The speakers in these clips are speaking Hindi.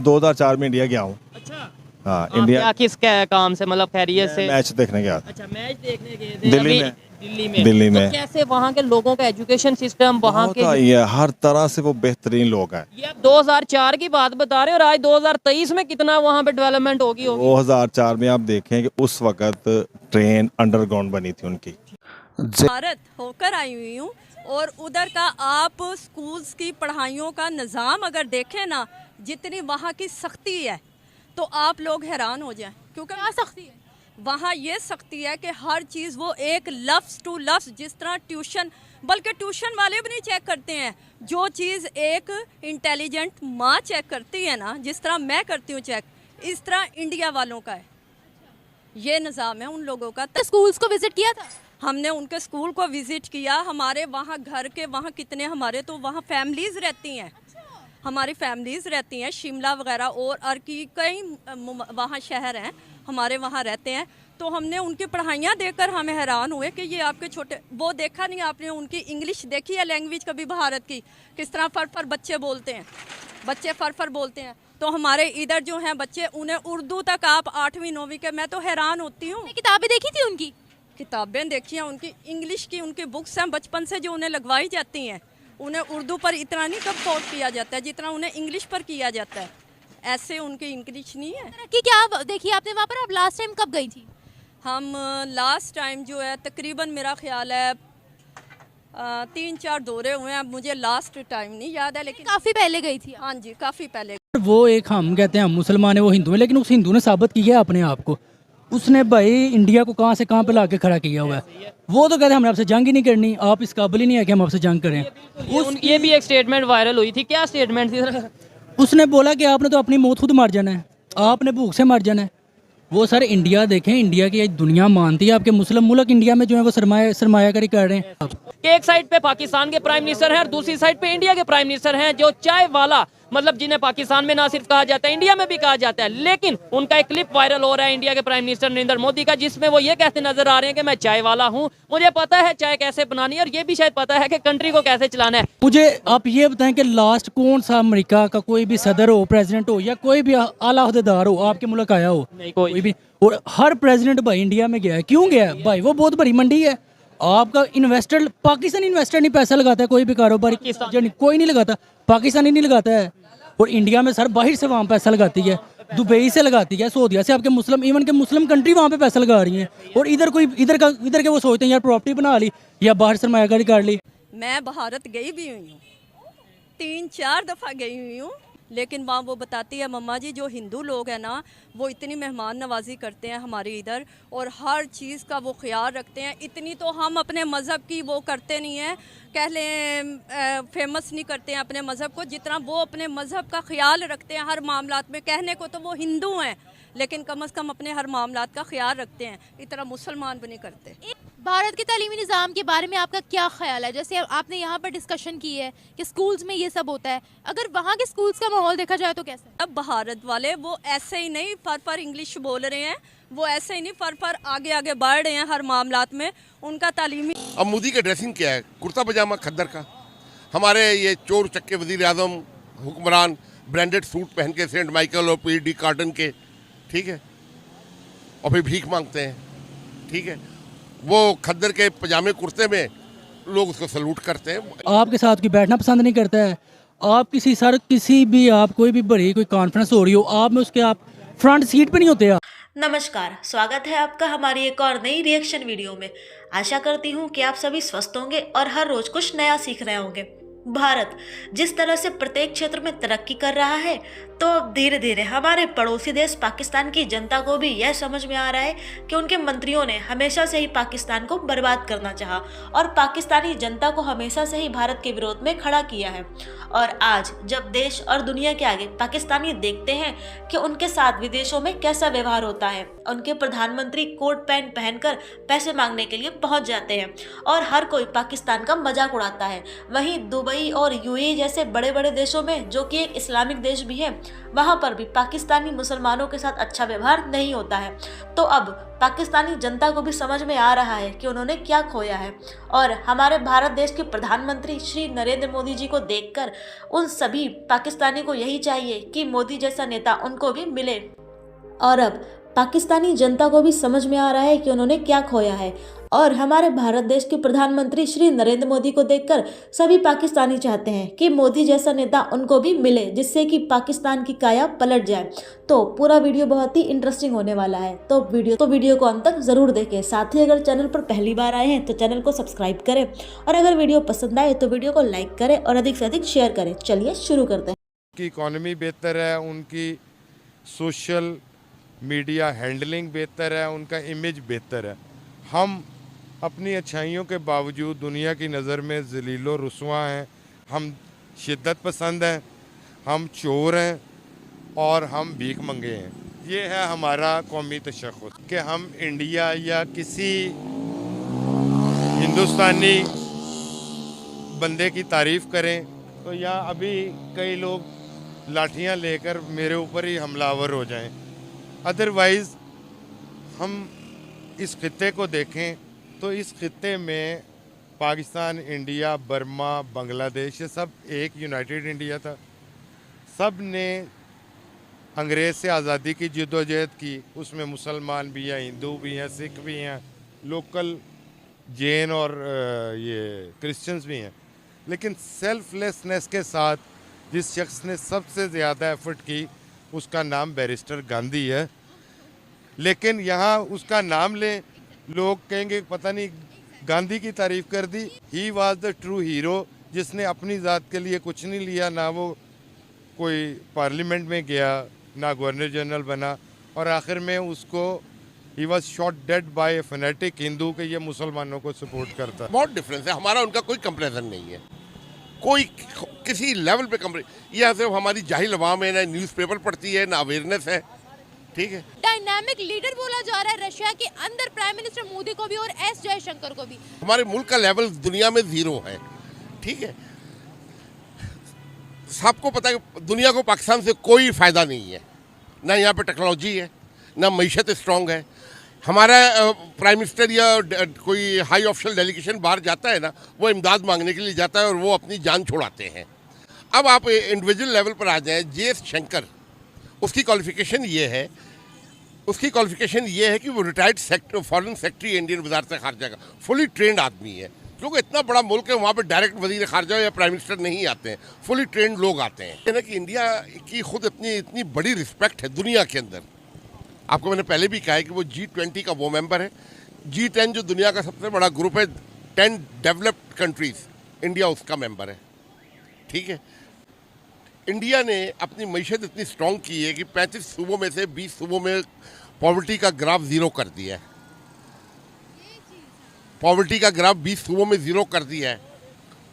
2004 में इंडिया गया हूँ। अच्छा, हाँ आप इंडिया क्या किस काम से, मतलब खैरियत से? मैच देखने गया था। अच्छा, मैच देखने गए थे दिल्ली अभी में। दिल्ली में। तो कैसे वहाँ के लोगों का एजुकेशन सिस्टम वहाँ बहुत के? ही है, हर तरह से वो बेहतरीन लोग हैं। ये आप 2004 की बात बता रहे हो और आज 2023 में कितना वहाँ पे डेवलपमेंट होगी 2004 में आप देखें कि उस वक्त ट्रेन अंडरग्राउंड बनी थी उनकी। भारत होकर आई हुई हूँ और उधर का आप स्कूल्स की पढ़ाइयों का निज़ाम अगर देखें ना, जितनी वहाँ की सख्ती है तो आप लोग हैरान हो जाएं। क्योंकि क्या सख्ती है वहाँ? ये सख्ती है कि हर चीज़ वो एक लफ्ज़ टू लफ्ज़, जिस तरह ट्यूशन, बल्कि ट्यूशन वाले भी नहीं चेक करते हैं, जो चीज़ एक इंटेलिजेंट माँ चेक करती है ना, जिस तरह मैं करती हूँ चेक, इस तरह इंडिया वालों का है। ये निज़ाम है उन लोगों का। तो स्कूल्स को विजिट किया था? हमने उनके स्कूल को विज़िट किया। हमारे वहाँ घर के वहाँ कितने हमारे तो वहाँ फैमिलीज़ रहती हैं। हमारी फैमिलीज़ रहती हैं शिमला वगैरह और की कई वहाँ शहर हैं हमारे वहाँ रहते हैं। तो हमने उनकी पढ़ाइयाँ देखकर हमें हैरान हुए कि ये आपके छोटे, वो देखा नहीं आपने उनकी इंग्लिश देखी है लैंग्वेज कभी भारत की, किस तरह फर बच्चे बोलते हैं, बच्चे फर बोलते हैं। तो हमारे इधर जो हैं बच्चे, उन्हें उर्दू तक आप 8वीं 9वीं के, मैं तो हैरान होती हूँ। किताबें देखी थी उनकी? किताबें देखी हैं उनकी, इंग्लिश की उनकी बुक्स हैं बचपन से जो उन्हें लगवाई जाती हैं। उन्हें उर्दू पर इतना नहीं कब फोर्स किया जाता है जितना उन्हें इंग्लिश पर किया जाता है। ऐसे उनकी इंग्लिश नहीं है कि क्या देखिए आपने वहाँ पर? आप लास्ट टाइम कब गई थी? हम लास्ट टाइम जो है तकरीबन मेरा ख्याल है 3-4 दौरे हुए हैं। अब मुझे लास्ट टाइम नहीं याद है, लेकिन काफी पहले गई थी। हाँ जी, काफ़ी पहले। वो एक हम कहते हैं हम मुसलमान है, वो हिंदू है, लेकिन उस हिंदू ने साबित किया है अपने आप को। उसने भाई इंडिया को कहाँ से कहाँ पे लाके खड़ा किया हुआ है। वो तो कहते हैं हमने आपसे जंग ही नहीं करनी, आप इस काबिल ही नहीं है कि हम आपसे जंग करें। ये भी एक स्टेटमेंट वायरल हुई थी, क्या स्टेटमेंट थी? उसने बोला कि आपने तो अपनी मौत खुद मार जाना है, आपने भूख से मर जाना है। वो सर इंडिया देखें, इंडिया की दुनिया मानती है, आपके मुस्लिम मुल्क इंडिया में जो है वो सरमायाकारी कर रहे हैं। एक साइड पे पाकिस्तान के प्राइम मिनिस्टर हैं और दूसरी साइड पे इंडिया के प्राइम मिनिस्टर हैं, जो चाय वाला, मतलब जिन्हें पाकिस्तान में ना सिर्फ कहा जाता है इंडिया में भी कहा जाता है। लेकिन उनका एक क्लिप वायरल हो रहा है इंडिया के प्राइम मिनिस्टर नरेंद्र मोदी का, जिसमें वो ये कहते नजर आ रहे हैं कि मैं चाय वाला हूँ, मुझे पता है चाय कैसे बनानी है और ये भी शायद पता है कि कंट्री को कैसे चलाना है। मुझे आप ये बताएं कि लास्ट कौन सा अमेरिका का कोई भी सदर हो, प्रेसिडेंट हो, या कोई भी आला अहदेदार हो आपके मुल्क आया हो? नहीं, कोई भी। और हर प्रेसिडेंट भाई इंडिया में गया है। क्यों गया है भाई? वो बहुत बड़ी मंडी है। आपका इन्वेस्टर, पाकिस्तानी इन्वेस्टर नहीं पैसा लगाता है, कोई भी कारोबारी कोई नहीं लगाता, पाकिस्तानी नहीं लगाता है। और इंडिया में सर बाहर से वहाँ पैसा लगाती है, दुबई से लगाती है, सऊदीया से, आपके मुस्लिम, इवन के मुस्लिम कंट्री वहाँ पे पैसा लगा रही है। और इधर के वो सोचते हैं यार प्रॉपर्टी बना ली या बाहर सरमायाकारी कर ली। मैं भारत गई भी हुई हूँ, 3-4 दफ़ा गई हुई हूँ। लेकिन वहाँ वो बताती है मम्मा जी, जो हिंदू लोग हैं ना, वो इतनी मेहमान नवाजी करते हैं हमारे इधर और हर चीज़ का वो ख्याल रखते हैं। इतनी तो हम अपने मज़हब की वो करते नहीं हैं, कह लें फेमस नहीं करते हैं अपने मज़हब को, जितना वो अपने मज़हब का ख्याल रखते हैं हर मामलात में। कहने को तो वो हिंदू हैं, लेकिन कम से कम अपने हर मामलात का ख्याल रखते हैं, इतना मुसलमान भी नहीं करते। भारत के तालीमी निज़ाम के बारे में आपका क्या ख्याल है? जैसे आपने यहाँ पर डिस्कशन की है कि स्कूल्स में ये सब होता है, अगर वहाँ के स्कूल्स का माहौल देखा जाए तो कैसा? अब भारत वाले वो ऐसे ही नहीं फर इंग्लिश बोल रहे हैं, वो ऐसे ही नहीं फर आगे बढ़ रहे हैं हर मामलात में। उनका तालीमी। अब मोदी का ड्रेसिंग क्या है? कुर्ता पजामा खद्दर का। हमारे ये चोर चक्के वजीर आजम हुक्मरान ब्रांडेड सूट पहन के सेंट माइकल और पीडी कार्टन के, ठीक है, और फिर भीख मांगते हैं, ठीक है। वो खद्दर के पजामे कुर्ते में लोग उसको सल्यूट करते हैं। आपके साथ कोई बैठना पसंद नहीं करता है। आप किसी भी आप कोई भी बड़ी कोई कॉन्फ्रेंस हो रही हो, आप में उसके आप फ्रंट सीट पे नहीं होते आप। नमस्कार, स्वागत है आपका हमारी एक और नई रिएक्शन वीडियो में। आशा करती हूँ कि आप सभी स्वस्थ होंगे और हर रोज कुछ नया सीख रहे होंगे। भारत जिस तरह से प्रत्येक क्षेत्र में तरक्की कर रहा है, तो अब धीरे धीरे हमारे पड़ोसी देश पाकिस्तान की जनता को भी यह समझ में आ रहा है कि उनके मंत्रियों ने हमेशा से ही पाकिस्तान को बर्बाद करना चाहा और पाकिस्तानी जनता को हमेशा से ही भारत के विरोध में खड़ा किया है। और आज जब देश और दुनिया के आगे पाकिस्तानी देखते हैं कि उनके साथ विदेशों में कैसा व्यवहार होता है, उनके प्रधानमंत्री कोट पैंट पहनकर पैसे मांगने के लिए पहुंच जाते हैं और हर कोई पाकिस्तान का मजाक उड़ाता है। वहीं दुबई UAE और UAE जैसे बड़े बड़े देशों में, जो कि एक इस्लामिक देश भी है, वहाँ पर भी पाकिस्तानी मुसलमानों के साथ अच्छा व्यवहार नहीं होता है। तो अब पाकिस्तानी जनता को भी समझ में आ रहा है कि उन्होंने क्या खोया है, और हमारे भारत देश के प्रधानमंत्री श्री नरेंद्र मोदी जी को देखकर उन सभी पाकिस्तानी को यही चाहिए कि मोदी जैसा नेता उनको भी मिले। और अब पाकिस्तानी जनता को भी समझ में आ रहा है कि उन्होंने क्या खोया है, और हमारे भारत देश के प्रधानमंत्री श्री नरेंद्र मोदी को देखकर सभी पाकिस्तानी चाहते हैं कि मोदी जैसा नेता उनको भी मिले, जिससे कि पाकिस्तान की काया पलट जाए। तो पूरा वीडियो बहुत ही इंटरेस्टिंग होने वाला है, तो वीडियो को अंत तक जरूर देखें। साथ ही अगर चैनल पर पहली बार आए हैं तो चैनल को सब्सक्राइब करें, और अगर वीडियो पसंद आए तो वीडियो को लाइक करें और अधिक से अधिक शेयर करें। चलिए शुरू करते हैं। उनकी इकॉनमी बेहतर है, उनकी सोशल मीडिया हैंडलिंग बेहतर है, उनका इमेज बेहतर है। हम अपनी अच्छाइयों के बावजूद दुनिया की नज़र में ज़लीलो रुस्वा हैं, हम शिद्दत पसंद हैं, हम चोर हैं और हम भीख मंगे हैं। ये है हमारा कौमी तशख़्ख़ुस कि हम इंडिया या किसी हिंदुस्तानी बंदे की तारीफ़ करें तो या अभी कई लोग लाठियां लेकर मेरे ऊपर ही हमलावर हो जाएं। अदरवाइज़ हम इस खित्ते को देखें तो इस खित्ते में पाकिस्तान, इंडिया, बर्मा, बांग्लादेश, ये सब एक यूनाइटेड इंडिया था। सब ने अंग्रेज़ से आज़ादी की जद्दोजहद की, उसमें मुसलमान भी हैं, हिंदू भी हैं, सिख भी हैं, लोकल जैन और ये क्रिश्चियंस भी हैं। लेकिन सेल्फलेसनेस के साथ जिस शख्स ने सबसे ज़्यादा एफर्ट की उसका नाम बैरिस्टर गांधी है। लेकिन यहाँ उसका नाम लें, लोग कहेंगे पता नहीं गांधी की तारीफ़ कर दी। He was the true hero, जिसने अपनी ज़ात के लिए कुछ नहीं लिया, ना वो कोई पार्लियामेंट में गया, ना गवर्नर जनरल बना, और आखिर में उसको he was shot dead by A fanatic Hindu के ये मुसलमानों को सपोर्ट करता। बहुत डिफरेंस है, हमारा उनका कोई कंपैरिजन नहीं है, कोई किसी लेवल पे कंपैरिजन। यह सिर्फ हमारी जाहिल अवाम है, ना न्यूज़पेपर पढ़ती है, ना अवेयरनेस है। ठीक है, डायनामिक लीडर बोला जा रहा है रशिया के अंदर प्राइम मिनिस्टर मोदी को भी और एस जयशंकर को भी। हमारे मुल्क का लेवल दुनिया में जीरो है। ठीक है, सबको पता है कि दुनिया को पाकिस्तान से कोई फ़ायदा नहीं है, ना यहाँ पे टेक्नोलॉजी है, ना मीशत स्ट्रॉन्ग है। हमारा प्राइम मिनिस्टर या कोई हाई ऑफिशियल डेलीगेशन बाहर जाता है ना, वो इमदाद मांगने के लिए जाता है और वो अपनी जान छोड़ाते हैं। अब आप इंडिविजुअल लेवल पर आ जाएं, JS शंकर, उसकी क्वालिफिकेशन ये है कि वो रिटायर्ड फॉरेन सेक्रेटरी इंडियन वजारत खारजा का फुली ट्रेंड आदमी है। क्योंकि इतना बड़ा मुल्क है, वहाँ पे डायरेक्ट वजीर खारजा या प्राइम मिनिस्टर नहीं आते हैं, फुली ट्रेंड लोग आते हैं। यानी कि इंडिया की खुद इतनी बड़ी रिस्पेक्ट है दुनिया के अंदर। आपको मैंने पहले भी कहा है कि वो G20 का वो मेंबर है। G10 जो दुनिया का सबसे बड़ा ग्रुप है, 10 डेवलप्ड कंट्रीज़, इंडिया उसका मेंबर है। ठीक है, इंडिया ने अपनी मीशत इतनी स्ट्रॉन्ग की है कि 35 सूबों में से 20 सूबों में पॉवर्टी का ग्राफ ज़ीरो कर दिया है। पॉवर्टी का ग्राफ 20 सूबों में ज़ीरो कर दिया है,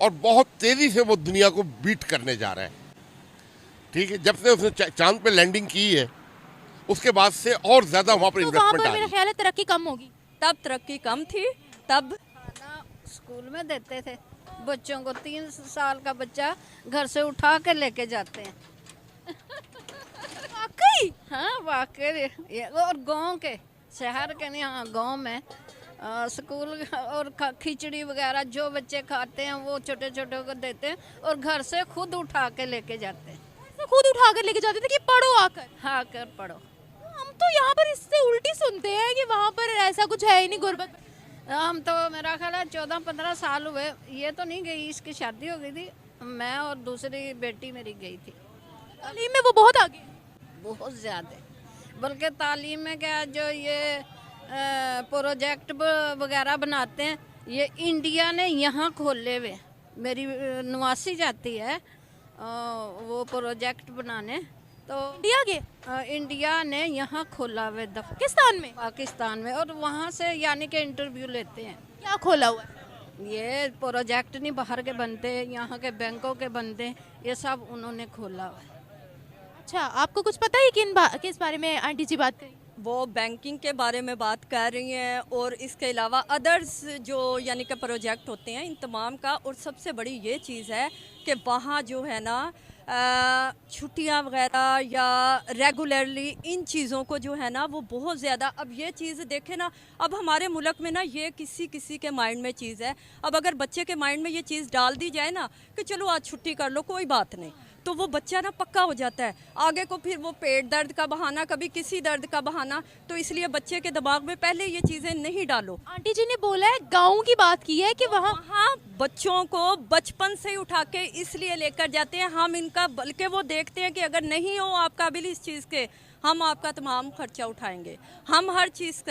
और बहुत तेज़ी से वो दुनिया को बीट करने जा रहा है। ठीक है, जब से उसने चांद पे लैंडिंग की है उसके बाद से और ज़्यादा वहाँ पर इन्वेस्टमेंट आ रही है। मेरा ख्याल है तरक्की कम होगी। तब तरक्की कम थी, तब खाना स्कूल में देते थे बच्चों को। 3 साल का बच्चा घर से उठा के लेके जाते हैं। वाकई? हाँ वाकई। और गांव के, शहर के नहीं, हाँ गांव में स्कूल और खिचड़ी वगैरह जो बच्चे खाते हैं वो छोटे छोटे को देते हैं, और घर से खुद उठा के लेके जाते हैं। खुद उठा कर लेके जाते थे कि पढ़ो आकर। हाँ कर पढ़ो। हम तो यहाँ पर इससे उल्टी सुनते हैं कि वहाँ पर ऐसा कुछ है ही नहीं, गुर्बत। हम तो मेरा ख्याल है 14-15 साल हुए, ये तो नहीं गई, इसकी शादी हो गई थी, मैं और दूसरी बेटी मेरी गई थी। तालीम में वो बहुत आगे, बहुत ज़्यादा। बल्कि तालीम में क्या, जो ये प्रोजेक्ट वगैरह बनाते हैं, ये इंडिया ने यहाँ खोले हुए। मेरी नवासी जाती है वो प्रोजेक्ट बनाने, तो इंडिया ने यहाँ खोला हुआ पाकिस्तान में, और वहाँ से यानी कि इंटरव्यू लेते हैं। क्या खोला हुआ है? ये प्रोजेक्ट नहीं बाहर के बनते, यहाँ के बैंकों के बनते, ये सब उन्होंने खोला हुआ है। अच्छा, आपको कुछ पता है कि किस बारे में आंटी जी बात करी? वो बैंकिंग के बारे में बात कर रही हैं और इसके अलावा अदर्स जो यानी कि प्रोजेक्ट होते हैं इन तमाम का। और सबसे बड़ी ये चीज़ है कि वहाँ जो है ना छुट्टियां वगैरह या रेगुलरली इन चीज़ों को जो है ना वो बहुत ज़्यादा, अब ये चीज़ देखें ना, अब हमारे मुल्क में ना ये किसी किसी के माइंड में चीज़ है। अब अगर बच्चे के माइंड में ये चीज़ डाल दी जाए ना कि चलो आज छुट्टी कर लो कोई बात नहीं, तो वो बच्चा ना पक्का हो जाता है। आगे को फिर वो पेट दर्द का बहाना, कभी किसी दर्द का बहाना, तो इसलिए बच्चे के दिमाग में पहले ये चीज़ें नहीं डालो। आंटी जी ने बोला है, गाँव की बात की है कि वहाँ बच्चों को बचपन से ही उठा के इसलिए लेकर जाते हैं हम इनका, बल्कि वो देखते हैं कि अगर नहीं हो आप काबिल इस चीज़ के, हम आपका तमाम खर्चा उठाएंगे, हम हर चीज़